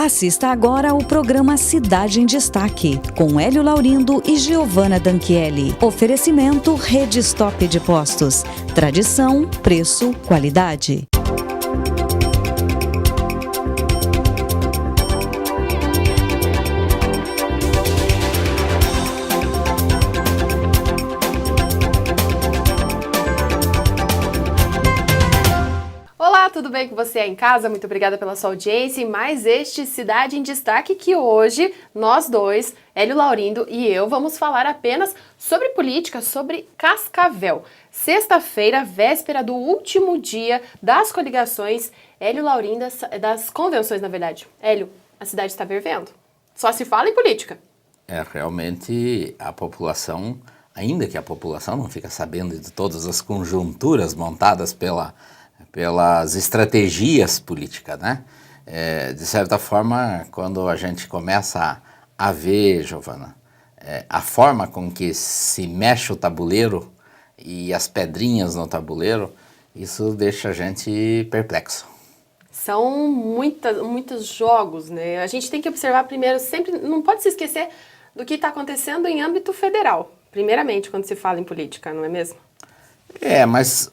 Assista agora ao programa Cidade em Destaque, com Hélio Laurindo e Giovana Danchielli. Oferecimento Rede Stop de Postos. Tradição, preço, qualidade. Olá, tudo bem com você aí em casa? Muito obrigada pela sua audiência e mais este Cidade em Destaque que hoje nós dois, Hélio Laurindo e eu, vamos falar apenas sobre política, sobre Cascavel. Sexta-feira, véspera do último dia das coligações, Hélio Laurindo, das convenções, na verdade. Hélio, a cidade está fervendo. Só se fala em política. Realmente a população, ainda que a população não fica sabendo de todas as conjunturas montadas pelas estratégias políticas, né? De certa forma, quando a gente começa a ver, Giovana, a forma com que se mexe o tabuleiro e as pedrinhas no tabuleiro, isso deixa a gente perplexo. São muitos jogos, né? A gente tem que observar primeiro, sempre, não pode se esquecer do que está acontecendo em âmbito federal, primeiramente, quando se fala em política, não é mesmo? Mas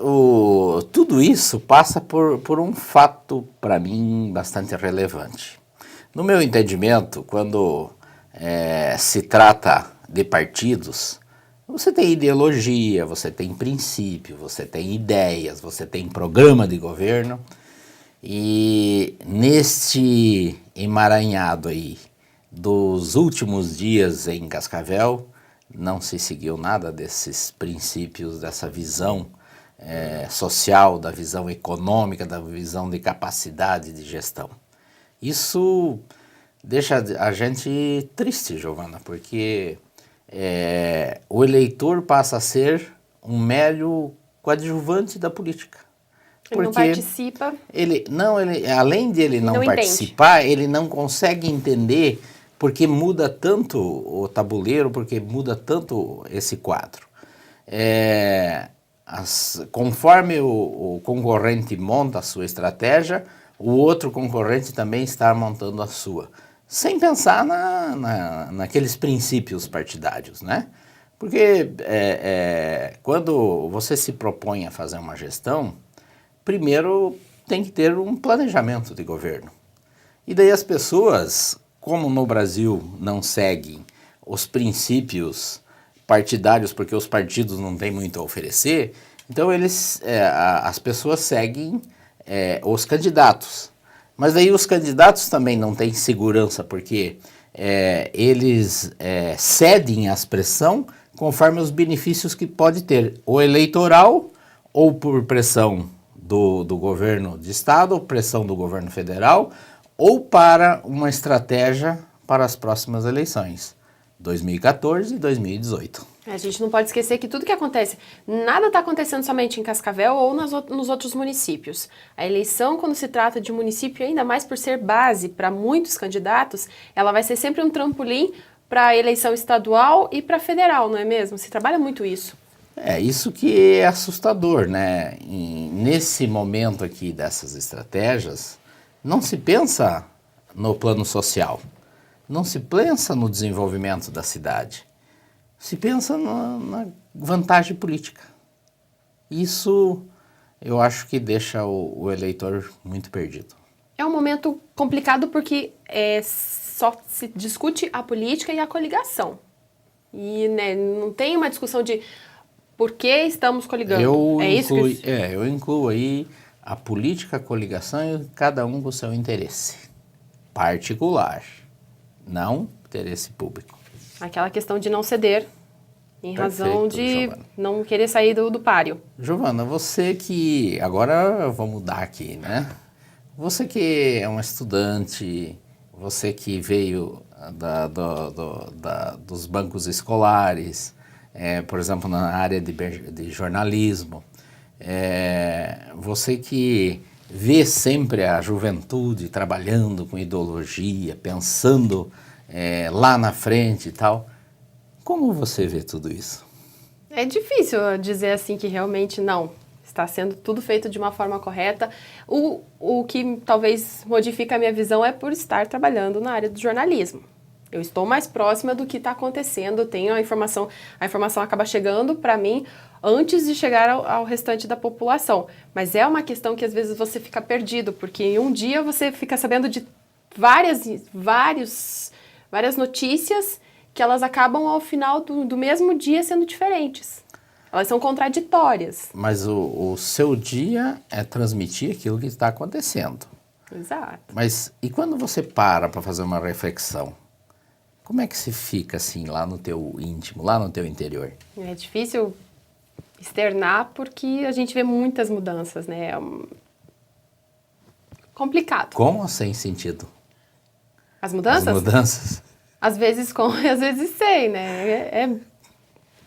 tudo isso passa por um fato, para mim, bastante relevante. No meu entendimento, quando se trata de partidos, você tem ideologia, você tem princípio, você tem ideias, você tem programa de governo, e neste emaranhado aí dos últimos dias em Cascavel, não se seguiu nada desses princípios, dessa visão social, da visão econômica, da visão de capacidade de gestão. Isso deixa a gente triste, Giovana, porque o eleitor passa a ser um mero coadjuvante da política. Ele não participa. Além de ele não participar, ele não consegue entender porque muda tanto o tabuleiro, porque muda tanto esse quadro. Conforme o concorrente monta a sua estratégia, o outro concorrente também está montando a sua, sem pensar naqueles princípios partidários, né? Porque quando você se propõe a fazer uma gestão, primeiro tem que ter um planejamento de governo. E daí as pessoas, como no Brasil não seguem os princípios partidários, porque os partidos não têm muito a oferecer, então as pessoas seguem os candidatos. Mas daí os candidatos também não têm segurança, porque eles cedem à pressão conforme os benefícios que pode ter, ou eleitoral, ou por pressão do governo de estado, ou pressão do governo federal, ou para uma estratégia para as próximas eleições, 2014 e 2018. A gente não pode esquecer que tudo que acontece, nada está acontecendo somente em Cascavel ou nos outros municípios. A eleição, quando se trata de município, ainda mais por ser base para muitos candidatos, ela vai ser sempre um trampolim para a eleição estadual e para federal, não é mesmo? Se trabalha muito isso. Isso que é assustador, né? Nesse momento aqui dessas estratégias, não se pensa no plano social, não se pensa no desenvolvimento da cidade, se pensa na vantagem política. Isso eu acho que deixa o eleitor muito perdido. É um momento complicado porque só se discute a política e a coligação. E não tem uma discussão de por que estamos coligando. Eu incluo aí a política, a coligação e cada um com o seu interesse particular, não interesse público. Aquela questão de não ceder, em razão de Giovana não querer sair do páreo. Giovana, você que... Agora eu vou mudar aqui, né? Você que é uma estudante, você que veio dos bancos escolares, por exemplo, na área de jornalismo, você que vê sempre a juventude trabalhando com ideologia, pensando lá na frente e tal, como você vê tudo isso? É difícil dizer assim que realmente não. está sendo tudo feito de uma forma correta. O que talvez modifique a minha visão é por estar trabalhando na área do jornalismo. Eu estou mais próxima do que está acontecendo, tenho a informação acaba chegando para mim antes de chegar ao restante da população. Mas é uma questão que às vezes você fica perdido, porque em um dia você fica sabendo de várias notícias que elas acabam ao final do mesmo dia sendo diferentes. Elas são contraditórias. Mas o seu dia é transmitir aquilo que está acontecendo. Exato. Mas e quando você para fazer uma reflexão? Como é que se fica assim lá no teu íntimo, lá no teu interior? É difícil externar porque a gente vê muitas mudanças, né? Complicado. Com ou sem sentido? As mudanças? As mudanças? Às vezes com e às vezes sem, né?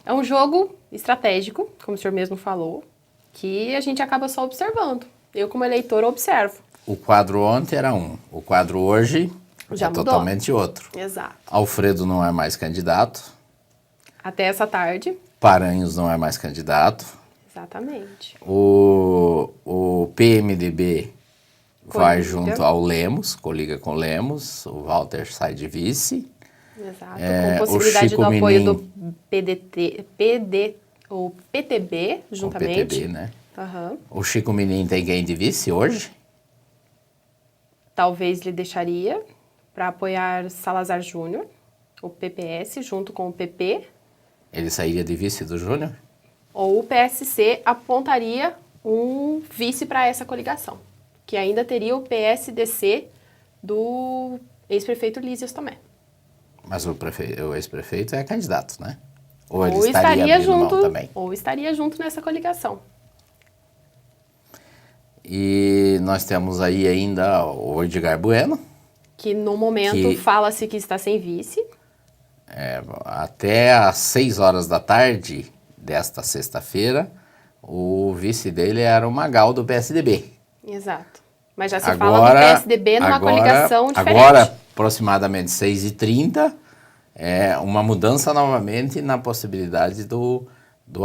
É um jogo estratégico, como o senhor mesmo falou, que a gente acaba só observando. Eu, como eleitor, observo. O quadro ontem era um, o quadro hoje Já é mudou. totalmente outro. Exato. Alfredo não é mais candidato, Até essa tarde. Paranhos não é mais candidato, Exatamente. o PMDB vai Coliga. junto ao Lemos, coliga com Lemos, o Walter sai de vice. Exato. É, Com possibilidade o do Chico apoio Menin- o PTB, O juntamente. PTB, né? Aham. O Chico Menin tem quem de vice hoje? Talvez lhe deixaria para apoiar Salazar Júnior, o PPS, junto com o PP. Ele sairia de vice do Júnior? Ou o PSC apontaria um vice para essa coligação, que ainda teria o PSDC do ex-prefeito Lísias Tomé. Mas o ex-prefeito é candidato, né? Ou ele Ou estaria abrindo mão junto, também? ou estaria junto nessa coligação. E nós temos aí ainda o Edgar Bueno, Que no momento Que- fala-se que está sem vice. até às 6 horas da tarde desta sexta-feira, o vice dele era o Magal do PSDB. Exato. Mas já se fala do PSDB numa coligação diferente. Agora, aproximadamente 6h30, é uma mudança novamente na possibilidade do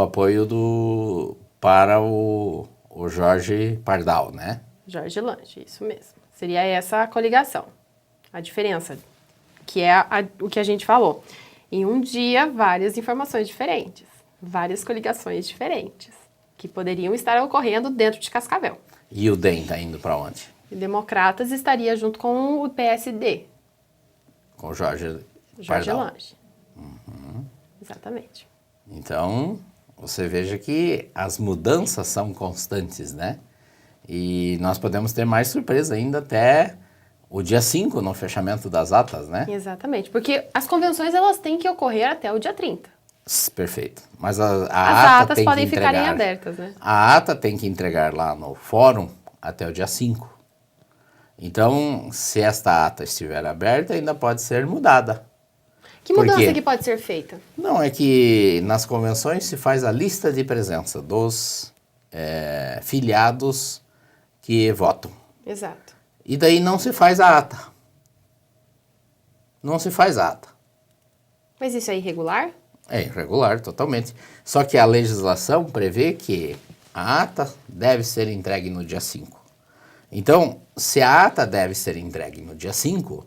apoio para o Jorge Pardal, né? Jorge Lange, isso mesmo. Seria essa a coligação. A diferença, que é o que a gente falou. Em um dia, várias informações diferentes, várias coligações diferentes, que poderiam estar ocorrendo dentro de Cascavel. E o DEM está indo para onde? E Democratas estaria junto com o PSD, Com o Jorge Jorge Pardal. Lange. Exatamente. Então, você veja que as mudanças são constantes, né? E nós podemos ter mais surpresa ainda até o dia 5, no fechamento das atas, né? Exatamente, porque as convenções elas têm que ocorrer até o dia 30. Perfeito. Mas a As ata atas tem que podem ficarem entregar. abertas, né? A ata tem que entregar lá no fórum até o dia 5. Então, se esta ata estiver aberta, ainda pode ser mudada. Que Por mudança quê? que pode ser feita? Não, é que nas convenções se faz a lista de presença dos filiados que votam. Exato. E daí não se faz a ata. Não se faz a ata. Mas isso é irregular? É irregular, totalmente. Só que a legislação prevê que a ata deve ser entregue no dia 5. Então, se a ata deve ser entregue no dia 5,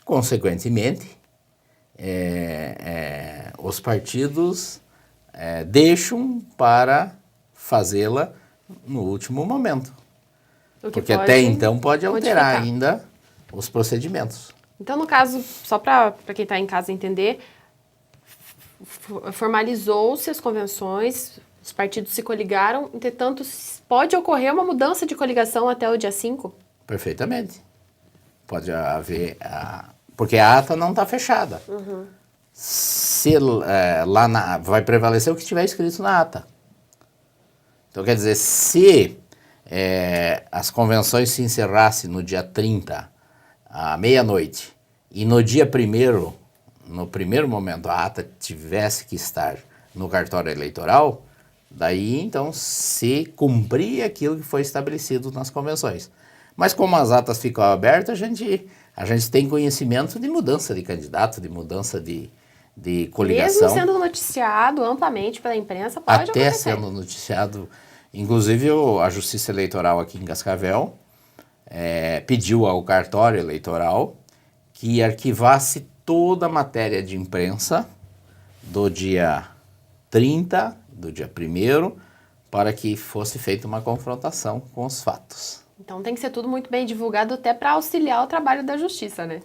consequentemente, os partidos deixam para fazê-la no último momento. O que Porque pode até então pode alterar modificar. ainda os procedimentos. Então, no caso, só para quem está em casa entender, formalizou-se as convenções, os partidos se coligaram, entretanto, pode ocorrer uma mudança de coligação até o dia 5? Perfeitamente. Pode haver... porque a ata não está fechada. Se vai prevalecer o que estiver escrito na ata. Então, quer dizer, se as convenções se encerrassem no dia 30, à meia-noite, e no dia 1º, no primeiro momento, a ata tivesse que estar no cartório eleitoral, daí, então, se cumpria aquilo que foi estabelecido nas convenções. Mas como as atas ficam abertas, a gente tem conhecimento de mudança de candidato, de mudança de coligação. Mesmo sendo noticiado amplamente pela imprensa, pode Até acontecer. sendo noticiado. Inclusive, a Justiça Eleitoral aqui em Cascavel pediu ao cartório eleitoral que arquivasse toda a matéria de imprensa do dia 30, do dia 1º, para que fosse feita uma confrontação com os fatos. Então tem que ser tudo muito bem divulgado até para auxiliar o trabalho da justiça, né?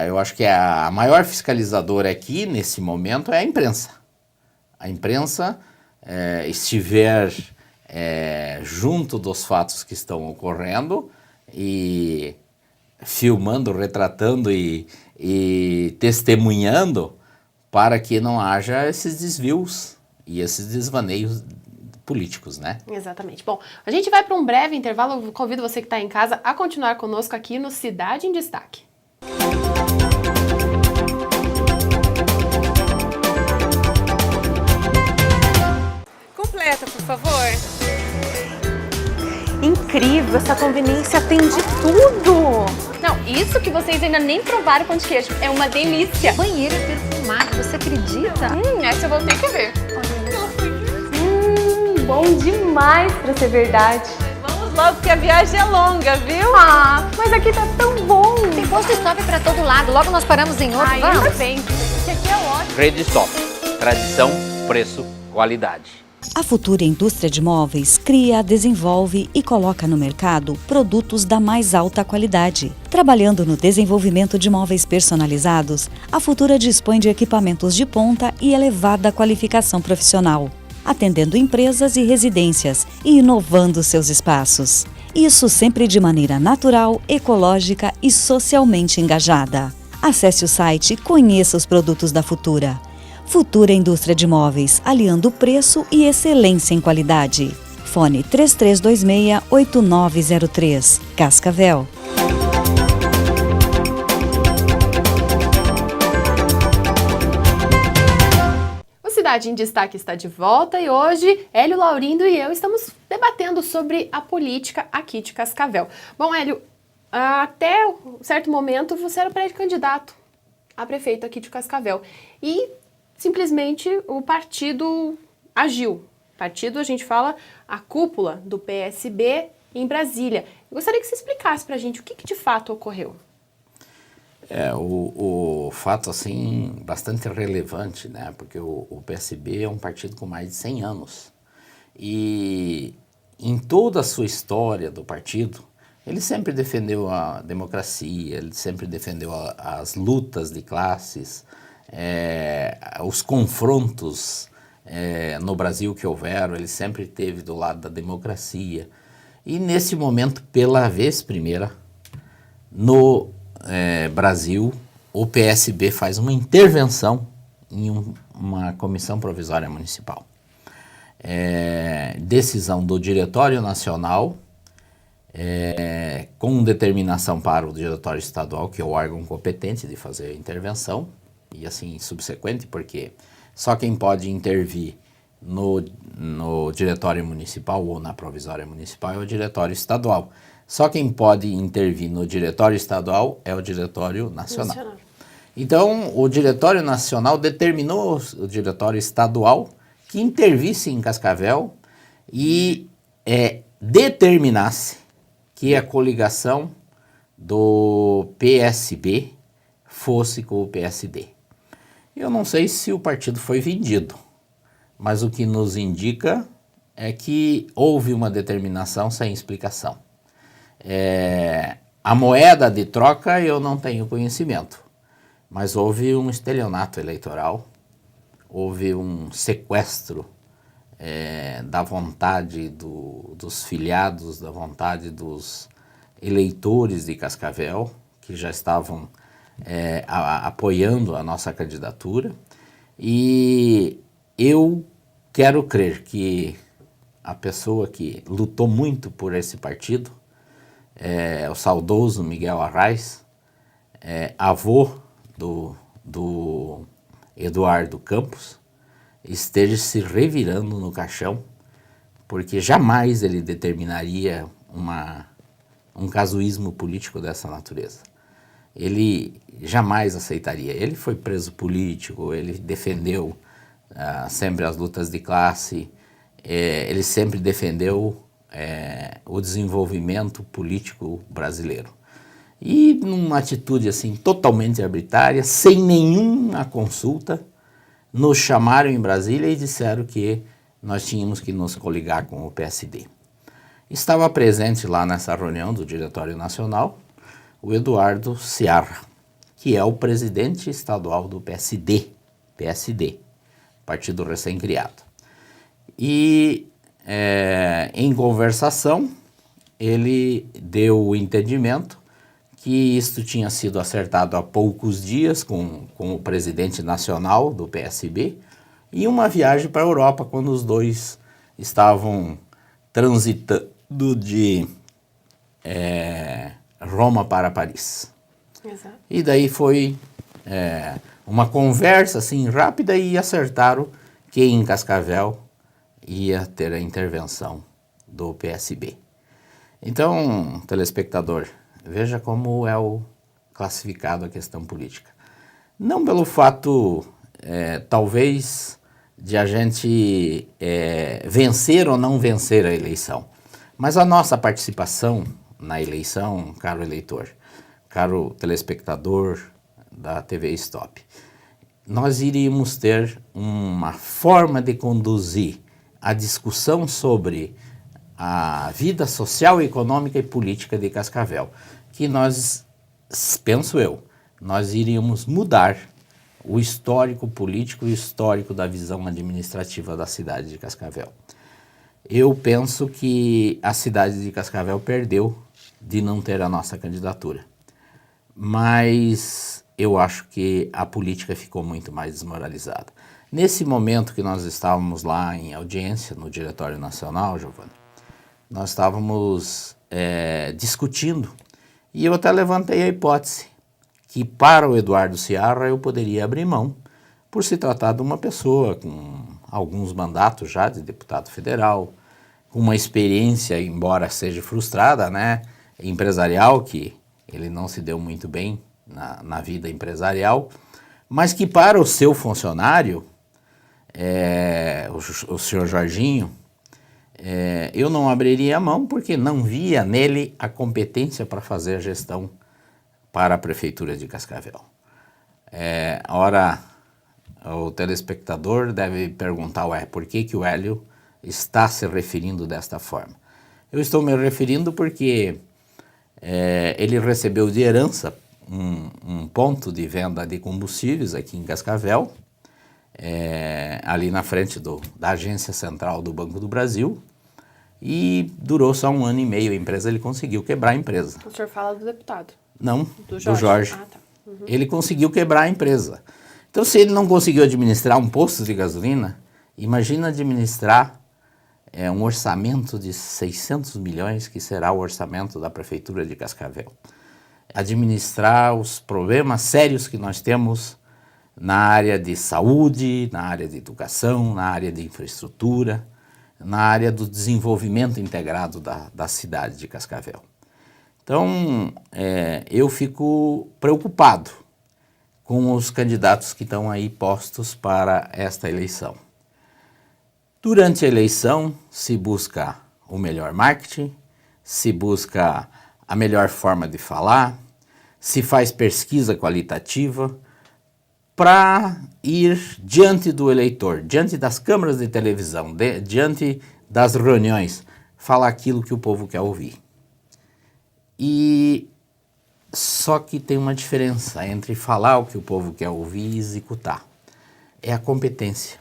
Eu acho que a maior fiscalizadora aqui, nesse momento, é a imprensa. A imprensa estiver junto dos fatos que estão ocorrendo e filmando, retratando e testemunhando para que não haja esses desvios e esses desvaneios políticos, né? Exatamente. Bom, a gente vai para um breve intervalo. Eu convido você que está em casa a continuar conosco aqui no Cidade em Destaque. Completa, por favor. Incrível, essa conveniência tem de tudo. Não, isso que vocês ainda nem provaram pão de queijo. É uma delícia. Banheiro perfumado, você acredita? Essa eu vou ter que ver. Bom demais pra ser verdade. Vamos logo que a viagem é longa, viu? Ah, mas aqui tá tão bom. Tem posto stop para todo lado. Logo nós paramos em outro. Ainda Vamos. bem. Esse aqui é ótimo. Rede Stop. Tradição, preço, qualidade. A Futura Indústria de Móveis cria, desenvolve e coloca no mercado produtos da mais alta qualidade. Trabalhando no desenvolvimento de móveis personalizados, a Futura dispõe de equipamentos de ponta e elevada qualificação profissional, atendendo empresas e residências e inovando seus espaços. Isso sempre de maneira natural, ecológica e socialmente engajada. Acesse o site e conheça os produtos da Futura. Futura Indústria de Móveis, aliando preço e excelência em qualidade. Fone 3326-8903, Cascavel. O Cidade em Destaque está de volta e hoje Hélio Laurindo e eu estamos debatendo sobre a política aqui de Cascavel. Bom, Hélio, até um certo momento você era pré-candidato a prefeito aqui de Cascavel e simplesmente o partido agiu. Partido, a gente fala, a cúpula do PSB em Brasília. Eu gostaria que você explicasse pra gente o que de fato ocorreu. O fato, assim, bastante relevante, né? Porque o PSB é um partido com mais de 100 anos. E em toda a sua história do partido, ele sempre defendeu a democracia, ele sempre defendeu as lutas de classes, os confrontos no Brasil que houveram, ele sempre esteve do lado da democracia. E nesse momento, pela vez primeira, no Brasil, o PSB faz uma intervenção em uma comissão provisória municipal. Decisão do Diretório Nacional, com determinação para o Diretório Estadual, que é o órgão competente de fazer a intervenção, e assim subsequente, porque só quem pode intervir no Diretório Municipal ou na Provisória Municipal é o Diretório Estadual. Só quem pode intervir no Diretório Estadual é o Diretório Nacional. Então, o Diretório Nacional determinou o Diretório Estadual que intervisse em Cascavel e determinasse que a coligação do PSB fosse com o PSD. Eu não sei se o partido foi vendido, mas o que nos indica é que houve uma determinação sem explicação. A moeda de troca eu não tenho conhecimento, mas houve um estelionato eleitoral, houve um sequestro da vontade dos filiados, da vontade dos eleitores de Cascavel, que já estavam apoiando a nossa candidatura, e eu quero crer que a pessoa que lutou muito por esse partido, o saudoso Miguel Arraes, avô do Eduardo Campos, esteja se revirando no caixão, porque jamais ele determinaria um casuísmo político dessa natureza. Ele jamais aceitaria. Ele foi preso político, ele defendeu sempre as lutas de classe, ele sempre defendeu o desenvolvimento político brasileiro. E numa atitude assim totalmente arbitrária, sem nenhuma consulta, nos chamaram em Brasília e disseram que nós tínhamos que nos coligar com o PSD. Estava presente lá nessa reunião do Diretório Nacional o Eduardo Seara, que é o presidente estadual do PSD, partido recém-criado. E em conversação, ele deu o entendimento que isto tinha sido acertado há poucos dias com o presidente nacional do PSB e uma viagem para a Europa, quando os dois estavam transitando de Roma para Paris. Exato. E daí foi uma conversa assim rápida e acertaram que em Cascavel ia ter a intervenção do PSB. Então, telespectador, veja como é classificado a questão política. Não pelo fato, talvez, de a gente vencer ou não vencer a eleição, mas a nossa participação na eleição, caro eleitor, caro telespectador da TV Stop, nós iríamos ter uma forma de conduzir a discussão sobre a vida social, econômica e política de Cascavel, que nós, penso eu, nós iríamos mudar o histórico político e o histórico da visão administrativa da cidade de Cascavel. Eu penso que a cidade de Cascavel perdeu de não ter a nossa candidatura, mas eu acho que a política ficou muito mais desmoralizada. Nesse momento que nós estávamos lá em audiência no Diretório Nacional, Giovana, nós estávamos discutindo e eu até levantei a hipótese que para o Eduardo Seara eu poderia abrir mão por se tratar de uma pessoa com alguns mandatos já de deputado federal, com uma experiência, embora seja frustrada, né, empresarial, que ele não se deu muito bem na vida empresarial, mas que para o seu funcionário, o senhor Jorginho, eu não abriria a mão porque não via nele a competência para fazer a gestão para a Prefeitura de Cascavel. Ora, o telespectador deve perguntar, por que o Hélio está se referindo desta forma? Eu estou me referindo porque ele recebeu de herança um ponto de venda de combustíveis aqui em Cascavel, ali na frente da agência central do Banco do Brasil, e durou só 1 ano e meio a empresa, ele conseguiu quebrar a empresa. O senhor fala do deputado? Não, do Jorge. Ah, tá. Uhum. Ele conseguiu quebrar a empresa. Então, se ele não conseguiu administrar um posto de gasolina, imagina administrar um orçamento de 600 milhões, que será o orçamento da Prefeitura de Cascavel. Administrar os problemas sérios que nós temos na área de saúde, na área de educação, na área de infraestrutura, na área do desenvolvimento integrado da cidade de Cascavel. Então, eu fico preocupado com os candidatos que estão aí postos para esta eleição. Durante a eleição, se busca o melhor marketing, se busca a melhor forma de falar, se faz pesquisa qualitativa para ir diante do eleitor, diante das câmaras de televisão, diante das reuniões, falar aquilo que o povo quer ouvir. E só que tem uma diferença entre falar o que o povo quer ouvir e executar. É a competência.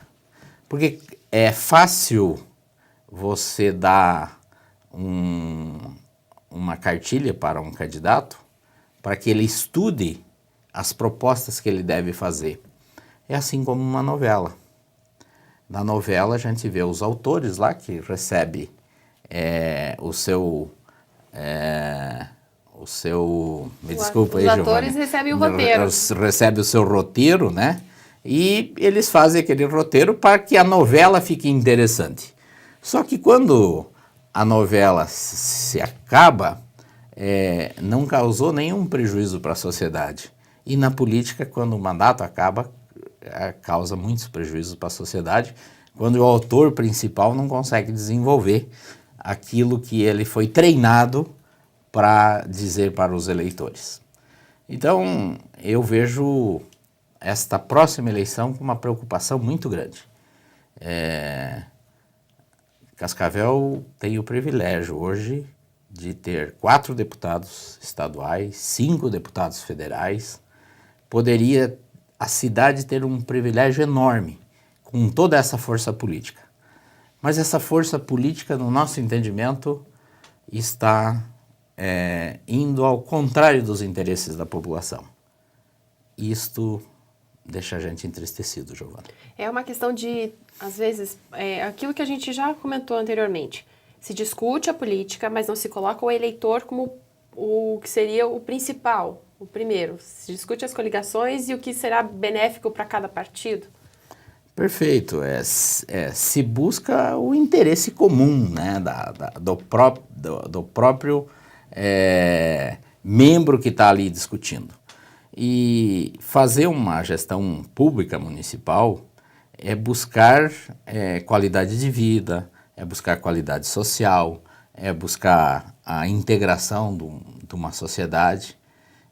Porque é fácil você dar uma cartilha para um candidato para que ele estude as propostas que ele deve fazer. É assim como uma novela. Na novela a gente vê os autores lá que recebem os atores recebem o roteiro. Recebem o seu roteiro, né? E eles fazem aquele roteiro para que a novela fique interessante. Só que quando a novela se acaba, não causou nenhum prejuízo para a sociedade. E na política, quando o mandato acaba, causa muitos prejuízos para a sociedade, quando o autor principal não consegue desenvolver aquilo que ele foi treinado para dizer para os eleitores. Então, eu vejo esta próxima eleição com uma preocupação muito grande. Cascavel tem o privilégio hoje de ter 4 deputados estaduais, 5 deputados federais. Poderia a cidade ter um privilégio enorme com toda essa força política. Mas essa força política, no nosso entendimento, está indo ao contrário dos interesses da população. Isto deixa a gente entristecido, Giovana. É uma questão de, às vezes, aquilo que a gente já comentou anteriormente. Se discute a política, mas não se coloca o eleitor como o que seria o principal, o primeiro. Se discute as coligações e o que será benéfico para cada partido. Perfeito. Se busca o interesse comum, né, do próprio membro que está ali discutindo. E fazer uma gestão pública municipal é buscar qualidade de vida, é buscar qualidade social, é buscar a integração de uma sociedade.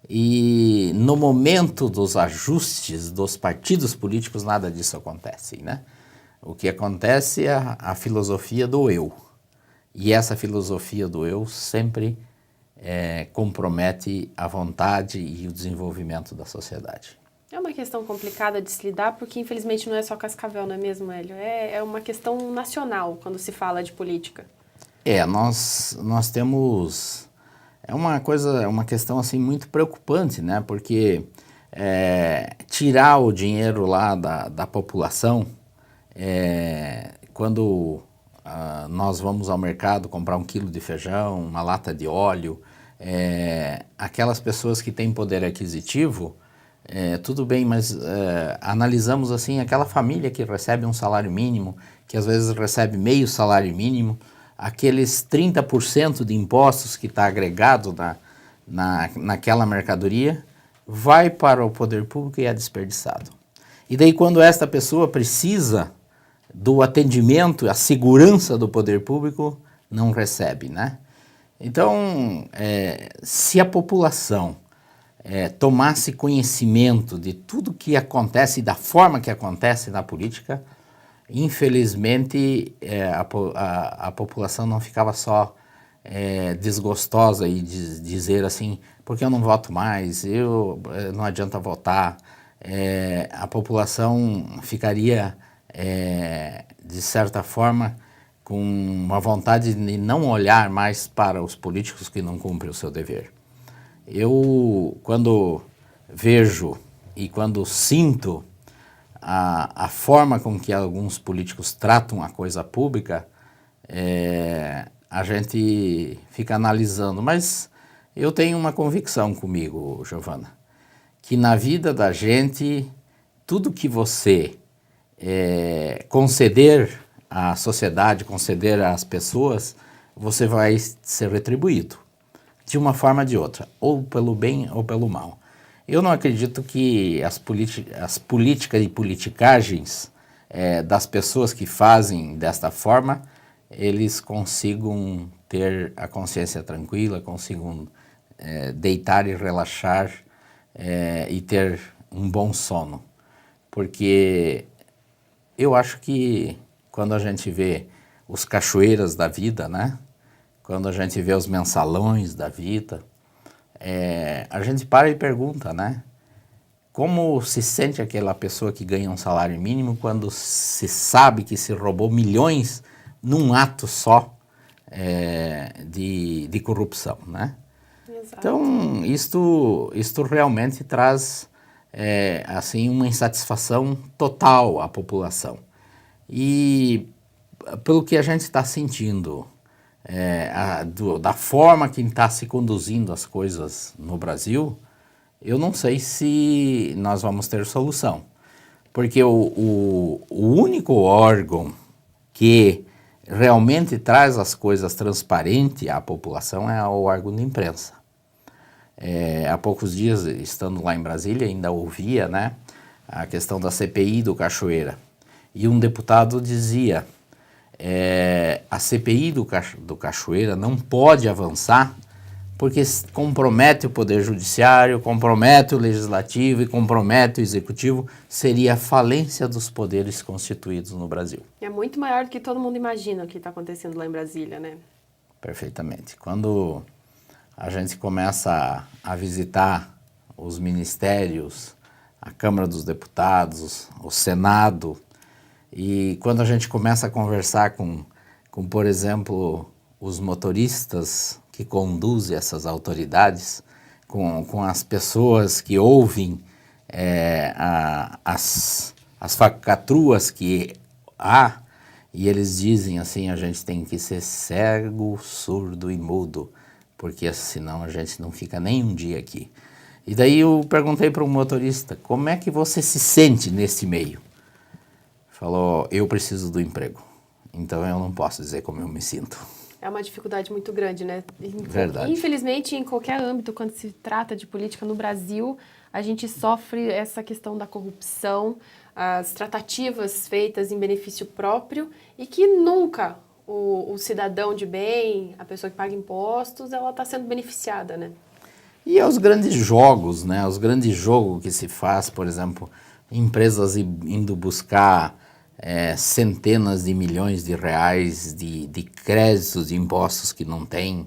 E no momento dos ajustes dos partidos políticos, nada disso acontece, né? O que acontece é a filosofia do eu. E essa filosofia do eu sempre compromete a vontade e o desenvolvimento da sociedade. É uma questão complicada de se lidar, porque infelizmente não é só Cascavel, não é mesmo, Hélio? É uma questão nacional quando se fala de política. Nós temos... É uma questão assim muito preocupante, né? Porque tirar o dinheiro lá da população, quando nós vamos ao mercado comprar 1 quilo de feijão, uma lata de óleo, aquelas pessoas que têm poder aquisitivo, tudo bem, mas analisamos assim aquela família que recebe um salário mínimo, que às vezes recebe meio salário mínimo, aqueles 30% de impostos que está agregado naquela mercadoria, vai para o poder público e é desperdiçado. E daí quando esta pessoa precisa do atendimento, a segurança do poder público, não recebe, né? Então, se a população tomasse conhecimento de tudo que acontece e da forma que acontece na política, infelizmente a população não ficava só desgostosa e dizer assim, porque eu não voto mais, não adianta votar. A população ficaria, de certa forma, com uma vontade de não olhar mais para os políticos que não cumprem o seu dever. Eu, quando vejo e quando sinto a forma com que alguns políticos tratam a coisa pública, a gente fica analisando. Mas eu tenho uma convicção comigo, Giovana, que na vida da gente, tudo que você conceder à sociedade, conceder às pessoas, você vai ser retribuído, de uma forma ou de outra, ou pelo bem ou pelo mal. Eu não acredito que as políticas e politicagens das pessoas que fazem desta forma, eles consigam ter a consciência tranquila, consigam deitar e relaxar e ter um bom sono. Porque eu acho que quando a gente vê os cachoeiras da vida, né? Quando a gente vê os mensalões da vida, a gente para e pergunta, né? Como se sente aquela pessoa que ganha um salário mínimo quando se sabe que se roubou milhões num ato só de corrupção, né? Exato. Então, isto realmente traz assim, uma insatisfação total à população. E pelo que a gente está sentindo, da forma que está se conduzindo as coisas no Brasil, eu não sei se nós vamos ter solução. Porque o único órgão que realmente traz as coisas transparentes à população é o órgão de imprensa. Há poucos dias, estando lá em Brasília, ainda ouvia, né, a questão da CPI do Cachoeira. E um deputado dizia, a CPI do Cachoeira não pode avançar porque compromete o Poder Judiciário, compromete o Legislativo e compromete o Executivo, seria a falência dos poderes constituídos no Brasil. É muito maior do que todo mundo imagina o que está acontecendo lá em Brasília, né? Perfeitamente. Quando a gente começa a visitar os ministérios, a Câmara dos Deputados, o Senado, e quando a gente começa a conversar com por exemplo, os motoristas que conduzem essas autoridades, com as pessoas que ouvem as falcatruas que há, e eles dizem assim, a gente tem que ser cego, surdo e mudo, porque senão a gente não fica nem um dia aqui. E daí eu perguntei para um motorista, como é que você se sente nesse meio? Falou, eu preciso do emprego, então eu não posso dizer como eu me sinto. É uma dificuldade muito grande, né? Verdade. Infelizmente, em qualquer âmbito, quando se trata de política no Brasil, a gente sofre essa questão da corrupção, as tratativas feitas em benefício próprio e que nunca o cidadão de bem, a pessoa que paga impostos, ela está sendo beneficiada, né? E aos grandes jogos, né? Os grandes jogos que se faz, por exemplo, empresas indo buscar centenas de milhões de reais de créditos de impostos que não tem,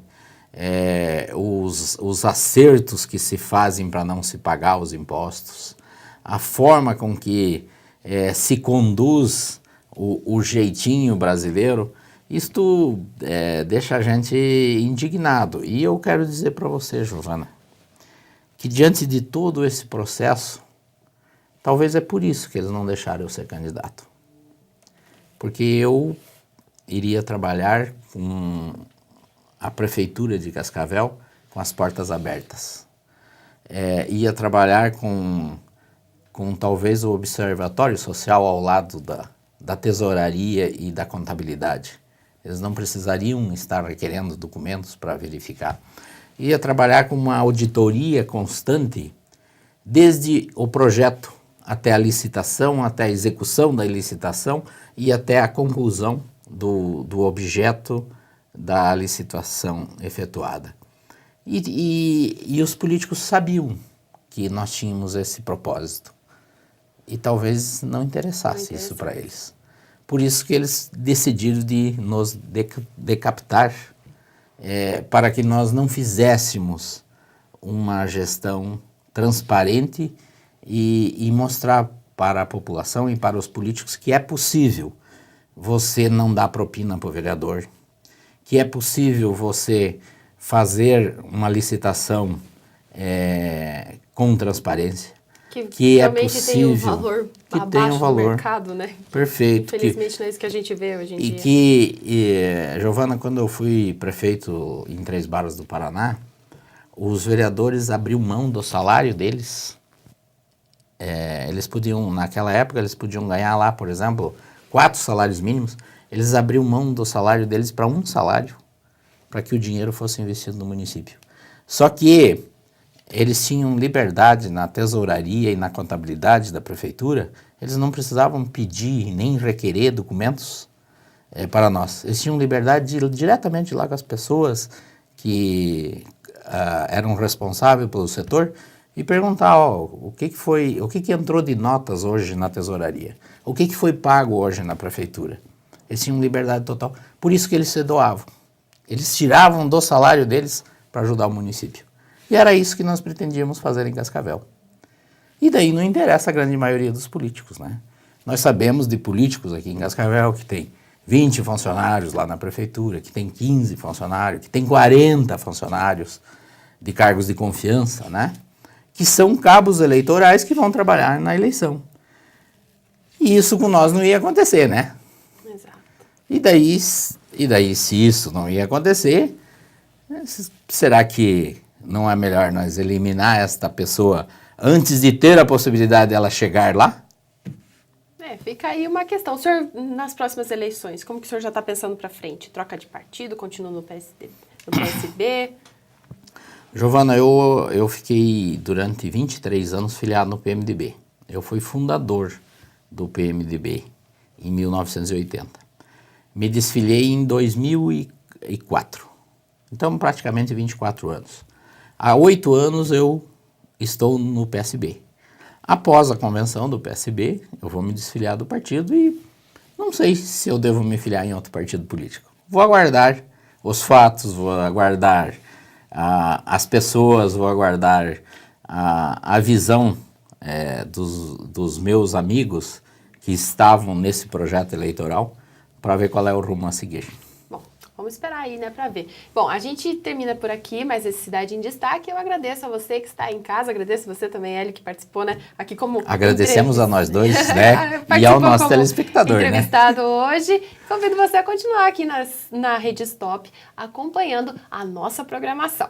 os acertos que se fazem para não se pagar os impostos, a forma com que se conduz o jeitinho brasileiro, isto deixa a gente indignado. E eu quero dizer para você, Giovana, que diante de todo esse processo, talvez é por isso que eles não deixaram eu ser candidato. Porque eu iria trabalhar com a Prefeitura de Cascavel com as portas abertas. Ia trabalhar com talvez o Observatório Social ao lado da Tesouraria e da Contabilidade. Eles não precisariam estar requerendo documentos para verificar. Ia trabalhar com uma auditoria constante, desde o projeto até a licitação, até a execução da licitação e até a conclusão do objeto da licitação efetuada. E os políticos sabiam que nós tínhamos esse propósito e talvez não interessasse isso para eles. Por isso que eles decidiram de nos decapitar para que nós não fizéssemos uma gestão transparente e mostrar para a população e para os políticos que é possível você não dar propina para o vereador, que é possível você fazer uma licitação com transparência, que é possível tem um valor que abaixo tem um valor do mercado, né? Perfeito. Infelizmente não é isso que a gente vê hoje em dia. E que, Giovana, quando eu fui prefeito em Três Barras do Paraná, os vereadores abriam mão do salário deles. Eles podiam, naquela época, eles podiam ganhar lá, por exemplo, 4 salários mínimos. Eles abriam mão do salário deles para 1 salário, para que o dinheiro fosse investido no município. Só que eles tinham liberdade na tesouraria e na contabilidade da prefeitura, eles não precisavam pedir nem requerer documentos para nós. Eles tinham liberdade de ir diretamente lá com as pessoas que eram responsáveis pelo setor e perguntar, o que entrou de notas hoje na tesouraria? O que foi pago hoje na prefeitura? Eles tinham liberdade total. Por isso que eles se doavam. Eles tiravam do salário deles para ajudar o município. E era isso que nós pretendíamos fazer em Cascavel. E daí não interessa a grande maioria dos políticos, né? Nós sabemos de políticos aqui em Cascavel que tem 20 funcionários lá na prefeitura, que tem 15 funcionários, que tem 40 funcionários de cargos de confiança, né? Que são cabos eleitorais que vão trabalhar na eleição. E isso com nós não ia acontecer, né? Exato. E daí, se isso não ia acontecer, será que não é melhor nós eliminar esta pessoa antes de ter a possibilidade dela chegar lá? Fica aí uma questão. O senhor, nas próximas eleições, como que o senhor já está pensando para frente? Troca de partido, continua no PSB? Giovana, eu fiquei durante 23 anos filiado no PMDB. Eu fui fundador do PMDB em 1980. Me desfiliei em 2004. Então, praticamente 24 anos. Há 8 anos eu estou no PSB. Após a convenção do PSB, eu vou me desfiliar do partido e não sei se eu devo me filiar em outro partido político. Vou aguardar os fatos, vou aguardar as pessoas, vou aguardar a visão dos meus amigos que estavam nesse projeto eleitoral para ver qual é o rumo a seguir. Bom, vamos esperar aí, né, para ver. Bom, a gente termina por aqui, mas esse Cidade em Destaque, eu agradeço a você que está em casa, agradeço você também, Hélio, que participou, né, aqui como agradecemos a nós dois, né, e ao nosso telespectador, né. Entrevistado hoje. Convido você a continuar aqui na Rede Stop, acompanhando a nossa programação.